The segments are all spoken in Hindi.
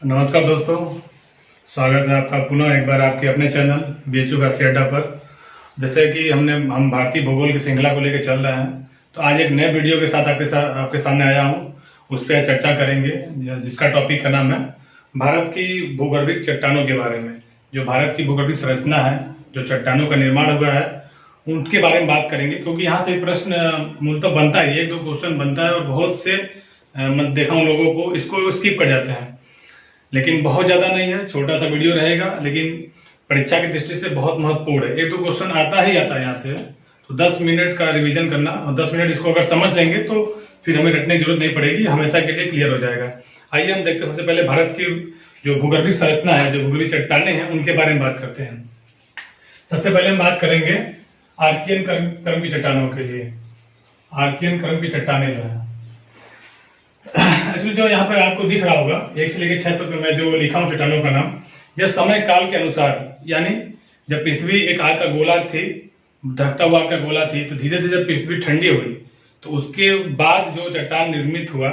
नमस्कार दोस्तों, स्वागत है आपका पुनः एक बार आपके अपने चैनल बीएचयू का अड्डा पर। जैसे कि हम भारतीय भूगोल की श्रृंखला को लेकर चल रहे हैं, तो आज एक नए वीडियो के साथ आपके सामने आया हूँ। उस पर चर्चा करेंगे, जिसका टॉपिक का नाम है भारत की भूगर्भिक चट्टानों के बारे में। जो भारत की भूगर्भिक संरचना है, जो चट्टानों का निर्माण हुआ है, उनके बारे में बात करेंगे। क्योंकि यहाँ से प्रश्न मूलतः बनता है, एक दो क्वेश्चन बनता है और बहुत से मैं देखा हूँ लोगों को इसको स्किप कर जाते हैं। लेकिन बहुत ज़्यादा नहीं है, छोटा सा वीडियो रहेगा, लेकिन परीक्षा की दृष्टि से बहुत महत्वपूर्ण है। एक दो क्वेश्चन आता है यहाँ से, तो 10 मिनट का रिवीजन करना, और 10 मिनट इसको अगर समझ लेंगे तो फिर हमें रटने की जरूरत नहीं पड़ेगी, हमेशा के लिए क्लियर हो जाएगा। आइए हम देखते हैं। सबसे पहले भारत की जो भूगर्भिक संरचना है, जो भूगर्भिक चट्टाने हैं, उनके बारे में बात करते हैं। सबसे पहले हम बात करेंगे आर्कियन क्रम की चट्टानों के लिए। आर्कियन क्रम की चट्टाने जो है, एक्चुअली जो यहाँ पे आपको दिख रहा होगा 1 से लेकर 6 तक मैं जो लिखा हूँ चट्टानों का नाम, यह समय काल के अनुसार, यानी जब पृथ्वी एक आग का गोला थी, धकता हुआ आग का गोला थी, तो धीरे धीरे जब पृथ्वी ठंडी हुई, तो उसके बाद जो चट्टान निर्मित हुआ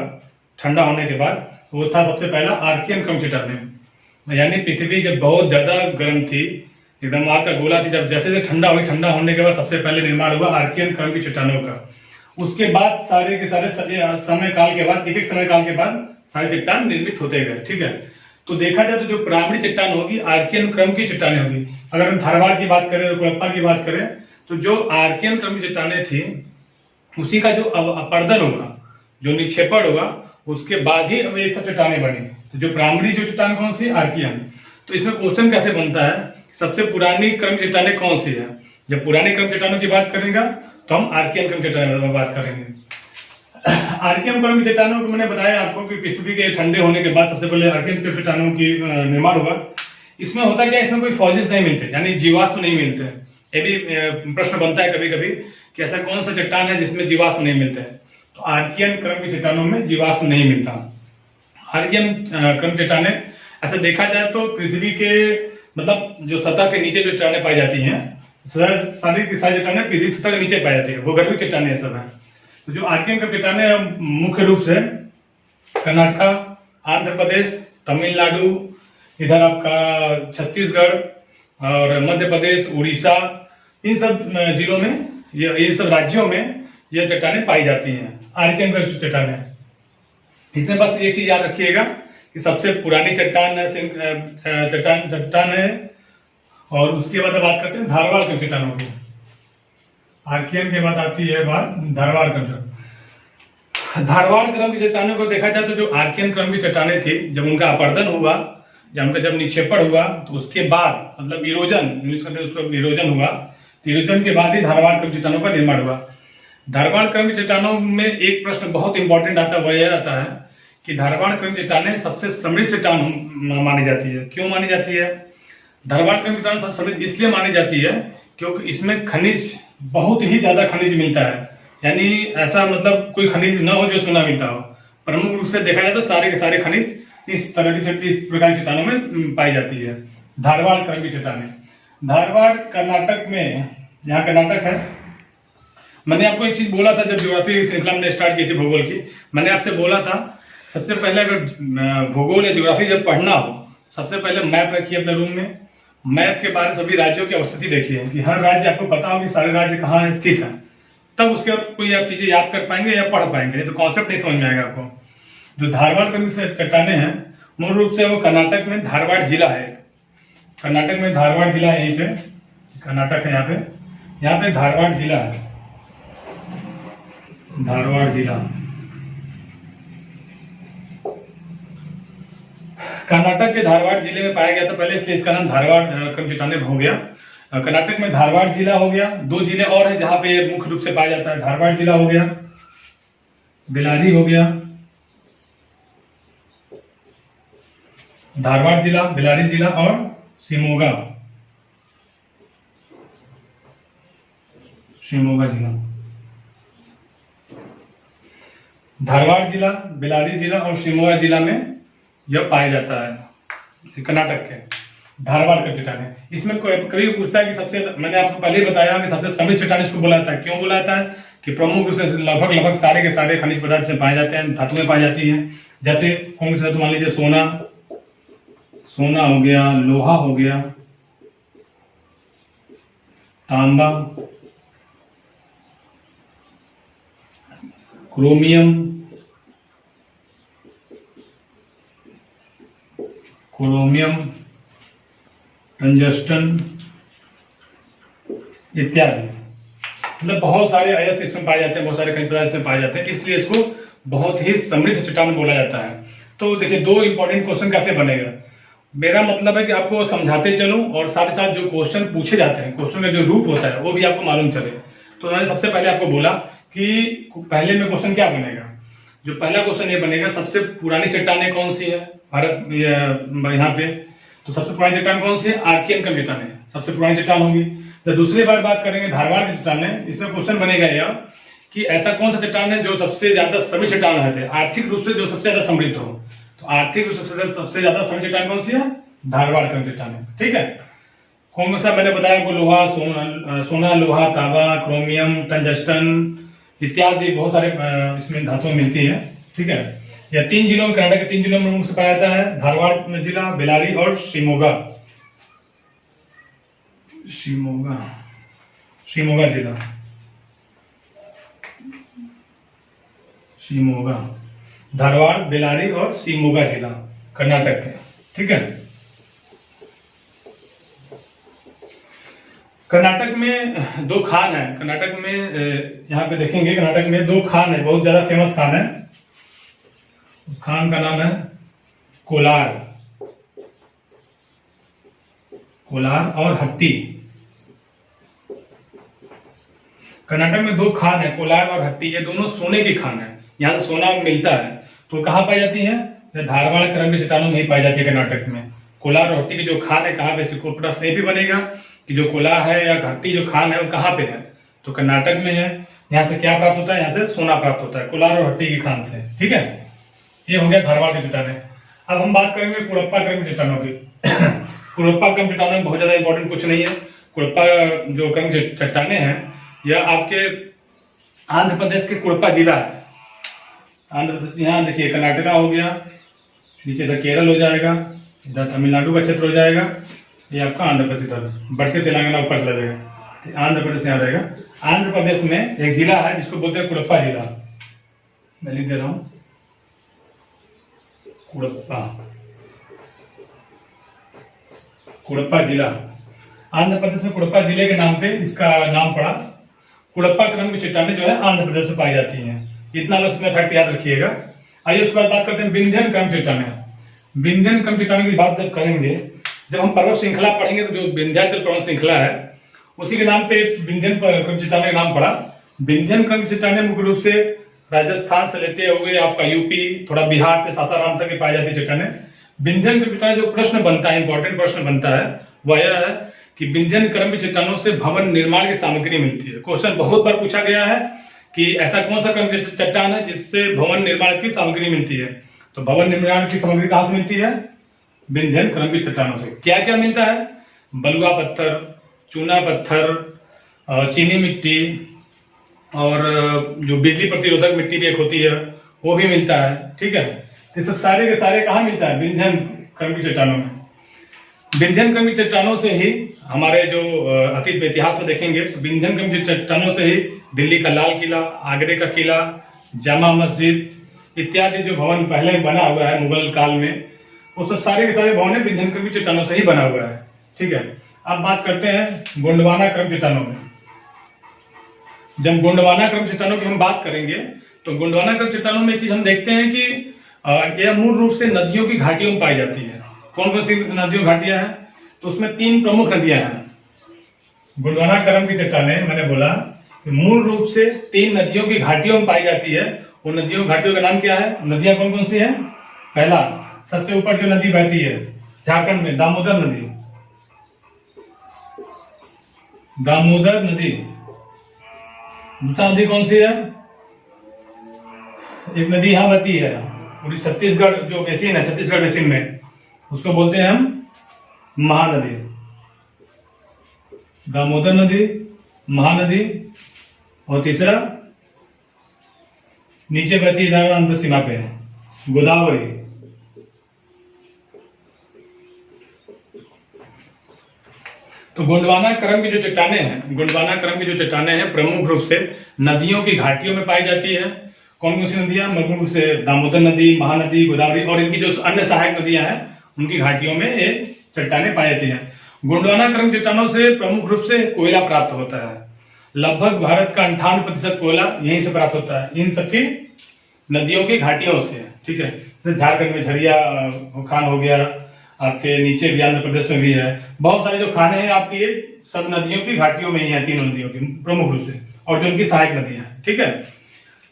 ठंडा होने के बाद, वो था सबसे पहला आर्कियन क्रम चट्टाने। यानी पृथ्वी जब बहुत ज्यादा गर्म थी, एकदम आग का गोला थी, जब जैसे ठंडा हुई, ठंडा होने के बाद सबसे पहले निर्माण हुआ आर्कियन क्रम की चट्टानों का। उसके बाद सारे के सारे समय काल के बाद, एक समय काल के बाद सारे चट्टान निर्मित होते गए। ठीक है, तो देखा जाए तो जो प्रारंभिक चट्टान होगी आर्कियन क्रम की चट्टानें होगी। अगर हम धारवाड़ की बात करें, कुड़प्पा की बात करें, तो जो आर्कियन क्रम की चट्टानें थी, उसी का जो अपर्दन होगा, जो निक्षेपण होगा, उसके बाद ही ये सब चट्टानें बनी। तो जो प्रारंभिक जो चट्टान कौन सी, आर्कियन। तो इसमें क्वेश्चन कैसे बनता है, सबसे पुरानी क्रम की चट्टानें कौन सी है। जब पुरानी क्रम चट्टानों की बात करेंगे तो हम आर्कियन क्रम चट्टानों में बात करेंगे। आर्कियन क्रम की चट्टानों को मैंने बताया आपको कि पृथ्वी के ठंडे होने के बाद सबसे पहले आर्कियन चट्टानों की निर्माण हुआ। इसमें होता क्या, इसमें कोई फॉसिल्स नहीं मिलते, यानी जीवाश्म नहीं मिलते। ये भी प्रश्न बनता है कभी कभी कि ऐसा कौन सा चट्टान है जिसमें जीवाश्म नहीं मिलते हैं। तो आर्कियन क्रम की चट्टानों में जीवाश्म नहीं मिलता। आर्कियन क्रम चट्टानें ऐसा देखा जाए तो पृथ्वी के मतलब जो सतह के नीचे जो चट्टानें पाई जाती हैं, सारी चट्टानें पृथ्वी सतह के नीचे पाई जाती है, भूगर्भिक चट्टानें सब है। तो जो आर्कियन क्रम चट्टानें मुख्य रूप से कर्नाटक, आंध्र प्रदेश, तमिलनाडु, इधर आपका छत्तीसगढ़ और मध्य प्रदेश, उड़ीसा, इन सब जिलों में, इन सब राज्यों में यह चट्टानें पाई जाती हैं, आर्कियन क्रम चट्टानें। इसमें बस एक चीज याद रखिएगा कि सबसे पुरानी चट्टान है। और उसके बाद बात करते हैं धारवाड़ क्रम चट्टानों की। आर्कियन के बाद आती है बात धारवाड़ क्रम। धारवाड़ क्रम की चट्टानों को देखा जाए तो जो आर्कियन क्रम की चट्टानें थी, जब उनका अपर्दन हुआ, या उनका जब निक्षेपण हुआ, तो उसके बाद मतलब इरोजन, इंग्लिश में उसको इरोजन हुआ, तो इरोजन के बाद ही धारवाड़ क्रम चट्टानों का निर्माण हुआ। धारवाड़ क्रम की चट्टानों में एक प्रश्न बहुत इंपॉर्टेंट आता है, वह यह आता है कि धारवाड़ क्रम चट्टानें सबसे समृद्ध चट्टान मानी जाती है। क्यों मानी जाती है? धारवाड़ क्रम चट्टान सबसे समृद्ध इसलिए मानी जाती है क्योंकि इसमें खनिज, बहुत ही ज्यादा खनिज मिलता है। यानी ऐसा मतलब कोई खनिज न हो जो इसमें ना मिलता हो। प्रमुख रूप से देखा जाए तो सारे के सारे खनिज इस प्रकार की चट्टानों में पाई जाती है। धारवाड़ क्रम की चट्टानें, धारवाड़ कर्नाटक में, यहाँ कर्नाटक है। मैंने आपको एक चीज बोला था जब ज्योग्राफी श्रृंखला में स्टार्ट की थी भूगोल की, मैंने आपसे बोला था सबसे पहले अगर भूगोल या ज्योग्राफी जब पढ़ना हो, सबसे पहले मैप रखिए अपने रूम में। मैप के बारे में सभी राज्यों की अवस्थिति देखिए कि हर राज्य आपको पता हो कि सारे राज्य कहाँ स्थित है, तब उसके बाद कोई आप चीजें याद कर पाएंगे या पढ़ पाएंगे, नहीं तो कॉन्सेप्ट नहीं समझ में आएगा आपको। जो धारवाड़ क्रम से चट्टानें हैं, मूल रूप से वो कर्नाटक में धारवाड़ जिला है। कर्नाटक में धारवाड़ जिला है, यहीं पे कर्नाटक है, यहाँ पे धारवाड़ जिला है, धारवाड़ जिला कर्नाटक के धारवाड़ जिले में पाया गया था पहले, इसलिए इसका नाम धारवाड़ क्रम चट्टानें हो गया। कर्नाटक में धारवाड़ जिला हो गया। 2 जिले और हैं जहां पे मुख्य रूप से पाया जाता है। धारवाड़ जिला हो गया, बेलारी हो गया, धारवाड़ जिला, बेलारी जिला और शिमोगा जिला। धारवाड़ जिला, बेलारी जिला और शिमोगा जिला में यह पाया जाता है, कर्नाटक के धारवाड़ क्रम चट्टानें। इसमें कभी पूछता है कि सबसे, मैंने आपको पहले ही बताया कि सबसे समृद्ध चट्टान इसको बोला जाता है। क्यों बोला जाता है कि प्रमुख रूप से लगभग सारे के सारे खनिज पदार्थ से पाए जाते हैं, धातुएं पाई जाती हैं। जैसे कौन से धातु, मान लीजिए सोना, सोना हो गया, लोहा हो गया, तांबा, क्रोमियम, टंजस्टन इत्यादि। मतलब बहुत सारे अयस्क इसमें पाए जाते हैं, बहुत सारे खनिज पदार्थ इसमें पाए जाते हैं, इसलिए इसको बहुत ही समृद्ध चट्टान बोला जाता है। तो देखिए, दो इंपॉर्टेंट क्वेश्चन कैसे बनेगा, मेरा मतलब है कि आपको समझाते चलूं और साथ ही साथ जो क्वेश्चन पूछे जाते हैं, क्वेश्चन का जो रूप होता है वो भी आपको मालूम चले। तो मैंने सबसे पहले आपको बोला कि पहले में क्वेश्चन क्या बनेगा, जो पहला क्वेश्चन ये बनेगा, सबसे पुरानी चट्टानें कौन सी है भारत यहाँ पे, तो सबसे पुरानी चट्टान कौन सी है, आर्कियन क्रम चट्टानें सबसे पुरानी चट्टान होगी। तो दूसरी बात करेंगे धारवाड़ की चट्टानें, इसमें क्वेश्चन बनेगा यह कि ऐसा कौन सा चट्टान है जो सबसे ज्यादा समृद्ध चट्टान रहते हैं, आर्थिक रूप से जो सबसे ज्यादा समृद्ध हो। तो आर्थिक रूप से सबसे ज्यादा समृद्ध चट्टान कौन सी है, धारवाड़ क्रम चट्टान है। ठीक है, कौन सा मैंने बताया आपको, लोहा, सोना, लोहा, तांबा, क्रोमियम, टंजस्टन इत्यादि बहुत सारे इसमें धातुएं मिलती है। ठीक है, यह 3 जिलों में, कनाडा के 3 जिलों में मुख्य पाया जाता है, धारवाड़ जिला, बेलारी और शिमोगा जिला, शिमोगा, धारवाड़, बेलारी और शिमोगा जिला कर्नाटक के। ठीक है, कर्नाटक में 2 खान है, कर्नाटक में यहाँ पे देखेंगे, कर्नाटक में 2 खान है, बहुत ज्यादा फेमस खान है। उस खान का नाम है कोलार और हट्टी। कर्नाटक में 2 खान है, कोलार और हट्टी, ये दोनों सोने की खान है, यहाँ से सोना मिलता है। तो कहाँ पाई जाती है, धारवाड़ क्रम की चट्टानों में ही पाई जाती है कर्नाटक में। कोलार और हट्टी की जो खान है कहाँ पे, इसको प्रश्न ये भी बनेगा कि जो कोलार है या हट्टी जो खान है वो कहाँ पे है, तो कर्नाटक में है। यहाँ से क्या प्राप्त होता है, यहाँ से सोना प्राप्त होता है कोलार और हट्टी की खान से। ठीक है, ये हो गया धारवाड़ की चट्टानें। अब हम बात करेंगे कुड़प्पा क्रम की चट्टानों की। कुड़प्पा क्रम चट्टानों में बहुत ज्यादा इंपॉर्टेंट कुछ नहीं है। कुड़प्पा जो क्रम चट्टानें हैं यह आपके आंध्र प्रदेश के कुड़प्पा जिला है। आंध्र प्रदेश, यहाँ देखिए कर्नाटका हो गया, नीचे इधर केरल हो जाएगा, इधर तमिलनाडु का क्षेत्र हो जाएगा, ये आपका आंध्र प्रदेश इधर बढ़ के तेलंगाना ऊपर चला जाएगा, तो आंध्र प्रदेश यहाँ रहेगा। आंध्र प्रदेश में एक जिला है जिसको बोलते हैं कुड़प्पा जिला, मैं लिख दे रहा हूं, कुड़प्पा जिला। आंध्र प्रदेश में कुड़प्पा जिले के नाम पे इसका नाम पड़ा। कुड़प्पा क्रम की चट्टानें जो है आंध्र प्रदेश से पाई जाती हैं, इतना बस इसमें फैक्ट याद रखिएगा। आइए उसके बाद बात करते हैं विंध्यन क्रम चट्टानें। विंध्यन क्रम चट्टानें की बात जब करेंगे, जब हम पर्वत श्रृंखला पढ़ेंगे तो जो विंध्याचल पर्वत श्रृंखला है उसी के नाम पे विंध्यन क्रम चट्टानें का नाम पड़ा। विंध्यन क्रम चट्टानें मुख्य रूप से राजस्थान से लेते हुए आपका यूपी, थोड़ा बिहार से सासाराम तक पाई जाती चट्टानें। विंध्यन क्रम चट्टानें जो प्रश्न बनता है, इंपॉर्टेंट प्रश्न बनता है वह यह है कि विंध्यन क्रम की चट्टानों से भवन निर्माण की सामग्री मिलती है। क्वेश्चन बहुत बार पूछा गया है कि ऐसा कौन सा क्रम चट्टान है जिससे भवन निर्माण की सामग्री मिलती है, तो भवन निर्माण की सामग्री कहां से मिलती है, विंध्यन क्रम की चट्टानों से। क्या क्या मिलता है, बलुआ पत्थर, चूना पत्थर, चीनी मिट्टी और जो बिजली प्रतिरोधक मिट्टी भी एक होती है वो भी मिलता है। ठीक है, ये सब सारे के सारे कहाँ मिलता है, विंध्यन क्रम की चट्टानों में। विंध्यन क्रम की चट्टानों से ही हमारे जो अतीत में इतिहास में देखेंगे तो विंध्यन क्रम की चट्टानों से ही दिल्ली का लाल किला, आगरे का किला, जामा मस्जिद इत्यादि जो भवन पहले बना हुआ है मुगल काल में, वो सब सारे के सारे भवन विंध्यन क्रम की चट्टानों से ही बना हुआ है। ठीक है, अब बात करते हैं गोंडवाना क्रम चट्टानों में। जब गोंडवाना क्रम चट्टानों की हम बात करेंगे तो गोंडवाना क्रम चट्टानों में एक चीज हम देखते हैं कि यह मूल रूप से नदियों की घाटियों में पाई जाती है। कौन कौन सी नदियों घाटियां हैं, तो उसमें 3 प्रमुख नदियां हैं। गोंडवाना क्रम की चट्टानें मैंने बोला कि मूल रूप से 3 नदियों की घाटियों में पाई जाती है। उन नदियों घाटियों का नाम क्या है, नदियां कौन कौन सी है, पहला सबसे ऊपर जो नदी बहती है झारखंड में, दामोदर नदी, दामोदर नदी। दूसरा नदी कौन सी है, एक नदी यहां बहती है पूरी छत्तीसगढ़ जो बेसिन है, छत्तीसगढ़ बेसिन में, उसको बोलते हैं हम महानदी, दामोदर नदी, महानदी। और तीसरा नीचे बहती है सीमा पे गोदावरी, तो गोंडवाना क्रम की जो चट्टाने हैं, गोंडवाना क्रम की जो चट्टाने हैं प्रमुख रूप से नदियों की घाटियों में पाई जाती है। कौन कौन सी नदियां? मुख्य रूप से दामोदर नदी, महानदी, गोदावरी और इनकी जो अन्य सहायक नदियां हैं उनकी घाटियों में ये चट्टाने पाई जाती हैं। गोंडवाना क्रम चट्टानों से प्रमुख रूप से कोयला प्राप्त होता है। लगभग भारत का 98% कोयला यहीं से प्राप्त होता है, इन सबकी नदियों की घाटियों से। ठीक है, जैसे झारखंड में झरिया खान हो गया, आपके नीचे भी आंध्र प्रदेश में भी है। बहुत सारे जो खाने हैं आपकी ये सब नदियों की घाटियों में ही है, तीनों नदियों की प्रमुख रूप से, और जो उनकी सहायक नदियां हैं। ठीक है,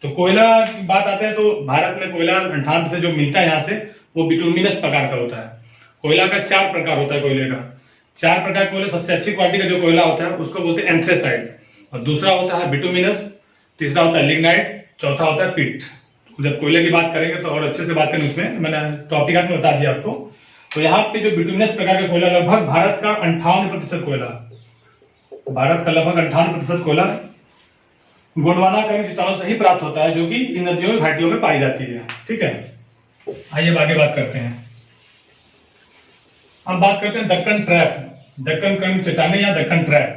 तो कोयला की बात आते हैं तो भारत में कोयला 98 से जो मिलता है यहाँ से वो बिटुमिनस प्रकार का होता है। कोयला का 4 प्रकार होता है कोयले का। 4 प्रकार कोयला, सबसे अच्छी क्वालिटी का जो कोयला होता है उसको बोलते हैं एंथ्रेसाइड, और दूसरा होता है बिटुमिनस, तीसरा होता है लिग्नाइट, चौथा होता है पिट। जब कोयले की बात करेंगे तो और अच्छे से बात करेंगे, उसमें मैंने टॉपिक में बता दिया आपको। तो यहाँ पे जो बिटुमिनस प्रकार का कोयला लगभग भारत का 58% कोयला, भारत का लगभग 58% कोयला गोंडवाना क्रम चट्टानों से ही प्राप्त होता है, जो कि इन नदियों में घाटियों में पाई जाती है। ठीक है, आइए आगे बात करते हैं। हम बात करते हैं दक्कन ट्रैप, दक्कन क्रम चट्टाने या दक्कन ट्रैप।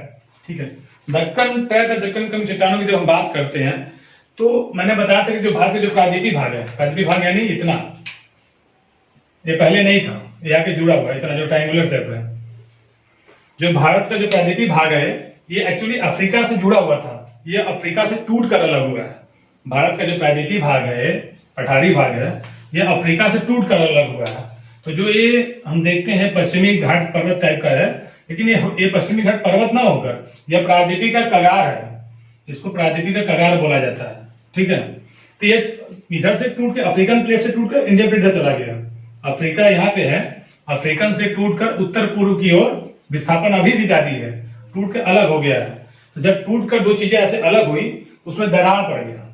ठीक है, दक्कन ट्रैप या दक्कन क्रम चट्टानों की जब हम बात करते हैं तो मैंने बताया था कि जो भारत का जो प्रायद्वीपी भाग है, प्रायद्वीपी भाग यानी इतना, ये पहले नहीं था, ये आके जुड़ा हुआ है, इतना जो ट्रायंगुलर शेप है। जो भारत का जो प्रायद्वीपी भाग है ये एक्चुअली अफ्रीका से जुड़ा हुआ था, ये अफ्रीका से टूट कर अलग हुआ है। भारत का जो प्रायद्वीपी भाग है, पठारी भाग है, ये अफ्रीका से टूट कर अलग हुआ है। तो जो ये हम देखते हैं पश्चिमी घाट पर्वत टाइप का है, लेकिन ये पश्चिमी घाट पर्वत ना होकर यह प्रायद्वीपी का कगार है, इसको प्रायद्वीपी का कगार बोला जाता है। ठीक है, तो ये इधर से टूट के अफ्रीकन प्लेट से टूट कर इंडियन प्लेट से चला गया। अफ्रीका यहाँ पे है, अफ्रीकन से टूटकर उत्तर पूर्व की ओर विस्थापन अभी भी जारी है, टूट के अलग हो गया है। तो जब टूटकर दो चीजें ऐसे अलग हुई उसमें दरार पड़ गया।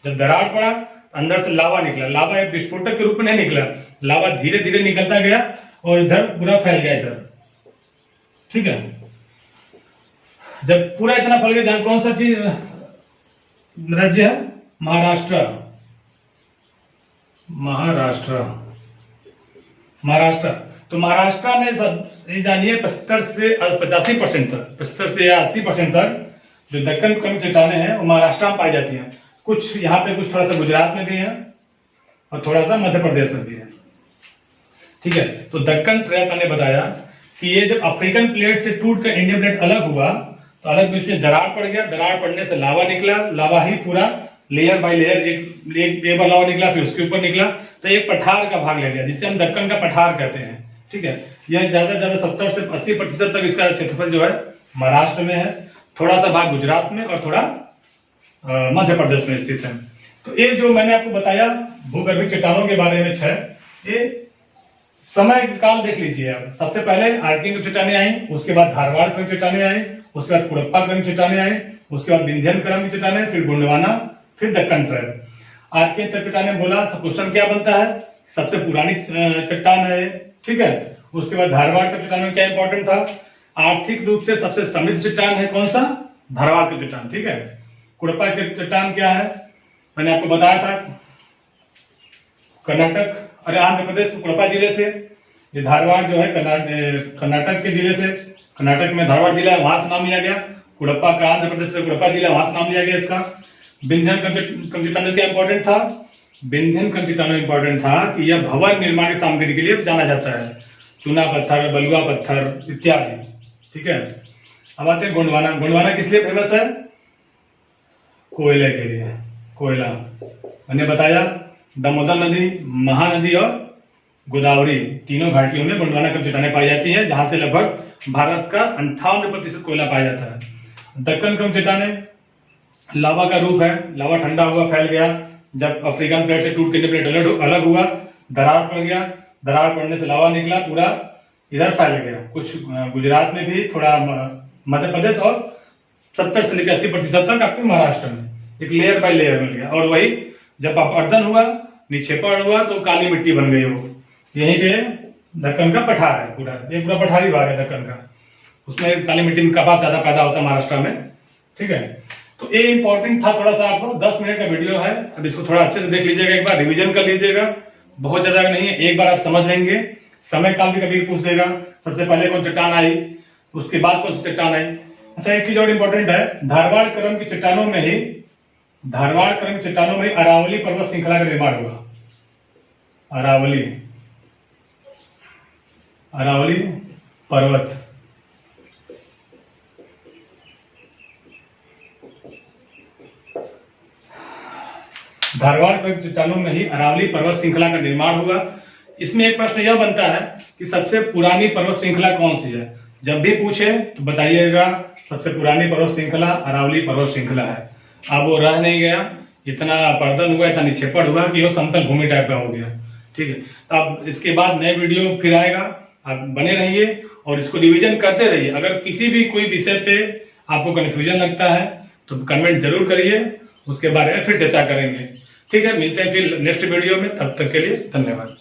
जब दरार पड़ा अंदर से लावा निकला, लावा एक विस्फोटक के रूप में नहीं निकला, लावा धीरे धीरे निकलता गया और इधर पूरा फैल गया इधर। ठीक है, जब पूरा इतना फैल गया, जहां कौन सा चीज राज्य है? महाराष्ट्र, महाराष्ट्र, महाराष्ट्र। तो महाराष्ट्र में सब ये जानिए 75 से 85% तक, 75 से 80% तक जो दक्कन क्रम चट्टाने हैं वो महाराष्ट्र में पाई जाती हैं। कुछ यहाँ पे कुछ थोड़ा सा गुजरात में भी है और थोड़ा सा मध्य प्रदेश में भी है। ठीक है, तो दक्कन ट्रैप मैंने बताया कि ये जब अफ्रीकन प्लेट से टूट कर इंडियन प्लेट अलग हुआ तो अलग भी उसमें दरार पड़ गया, दरार पड़ने से लावा निकला, लावा ही पूरा लेयर बाय लेयर एक बार लावा निकला फिर उसके ऊपर निकला, तो एक पठार का भाग ले लिया जिसे हम दक्कन का पठार कहते हैं। ठीक है, यह ज्यादा से ज्यादा 70 से 80% तक इसका क्षेत्रफल जो है महाराष्ट्र में है, थोड़ा सा भाग गुजरात में और थोड़ा मध्य प्रदेश में स्थित है। तो ये जो मैंने आपको बताया भूगर्भिक चट्टानों के बारे में 6, ये समय काल देख लीजिए आप। सबसे पहले आर्कियन चट्टाने आई, उसके बाद धारवाड़ क्रम चट्टाने आई, उसके बाद कुड़प्पा क्रम चट्टाने आई, उसके बाद विंध्यन क्रम की चट्टाने, फिर गोंडवाना, फिर दक्कन ट्रैप। आर्कियन चट्टाने बोला, सब क्वेश्चन क्या बनता है? सबसे पुरानी चट्टान है। ठीक है, उसके बाद धारवाड़ का चट्टान में क्या इंपॉर्टेंट था? आर्थिक रूप से सबसे समृद्ध चट्टान है कौन सा? धारवाड़ का चट्टान। ठीक है, कुड़प्पा की चट्टान क्या है? मैंने आपको बताया था कर्नाटक, अरे आंध्र प्रदेश में कुड़प्पा जिले से, ये धारवाड़ जो है कर्नाटक के जिले से, कर्नाटक में धारवाड़ जिला है वहां से नाम लिया गया। कुड़प्पा का आंध्र प्रदेश में कुड़प्पा जिला वहां से नाम लिया गया इसका। विंध्यन क्रम चट्टान क्या इंपॉर्टेंट था? विंध्यन क्रम चट्टान इंपॉर्टेंट था कि यह भवन निर्माण की सामग्री के लिए जाना जाता है, चूना पत्थर, बलुआ पत्थर इत्यादि। ठीक है, अब आते हैं गोंडवाना। गोंडवाना किस लिए फेमस है? कोयले के लिए। कोयला मैंने बताया दामोदर नदी, महानदी और गोदावरी तीनों घाटियों में गोंडवाना क्रम चट्टानें पाई जाती हैं, जहां से लगभग भारत का 58% कोयला पाया जाता है। दक्कन क्रम चट्टानें लावा का रूप है, लावा ठंडा हुआ फैल गया, जब अफ्रीकन प्लेट से टूट के प्लेट अलग हुआ, दरार पड़ गया, दरार पड़ने से लावा निकला, पूरा इधर फैल गया। कुछ गुजरात में भी, थोड़ा मध्य प्रदेश और 70 से लेकर 80% तक आपके महाराष्ट्र में एक लेयर बाय लेयर मिल गया। और वही जब अपरदन हुआ, निक्षेपण हुआ तो काली मिट्टी बन गई वो। यहीं पे दक्कन का पठार है, पूरा ये पूरा पठारी भाग है दक्कन का, उसमें काली मिट्टी में कपास ज्यादा पैदा होता है महाराष्ट्र में। ठीक है, तो ये इंपॉर्टेंट था थोड़ा सा आपको। 10 मिनट का वीडियो है, अब इसको थोड़ा अच्छे से देख लीजिएगा, एक बार रिवीजन कर लीजिएगा, बहुत ज्यादा नहीं है, एक बार आप समझ लेंगे। समय काल भी कभी पूछ देगा, सबसे पहले कौन चट्टान आई, उसके बाद कौन सी चट्टान आई। अच्छा, एक चीज और इंपॉर्टेंट है, धारवाड़ क्रम की चट्टानों में ही अरावली पर्वत श्रृंखला का निर्माण हुआ। अरावली पर्वत धारवाड़ क्रम की चट्टानों में ही अरावली पर्वत श्रृंखला का निर्माण हुआ। इसमें एक प्रश्न यह बनता है कि सबसे पुरानी पर्वत श्रृंखला कौन सी है। जब भी पूछे तो बताइएगा सबसे पुरानी पर्वत श्रृंखला अरावली पर्वत श्रृंखला है। अब वो रह नहीं गया, इतना पर्दन हुआ, इतना निक्षेपण हुआ कि वो समतल भूमि टाइप का हो गया। ठीक है, तो अब इसके बाद नए वीडियो फिर आएगा, आप बने रहिए और इसको रिवीजन करते रहिए। अगर किसी भी कोई विषय पे आपको कंफ्यूजन लगता है तो कमेंट जरूर करिए, उसके बारे में फिर चर्चा करेंगे। ठीक है, मिलते हैं फिर नेक्स्ट वीडियो में, तब तक के लिए धन्यवाद।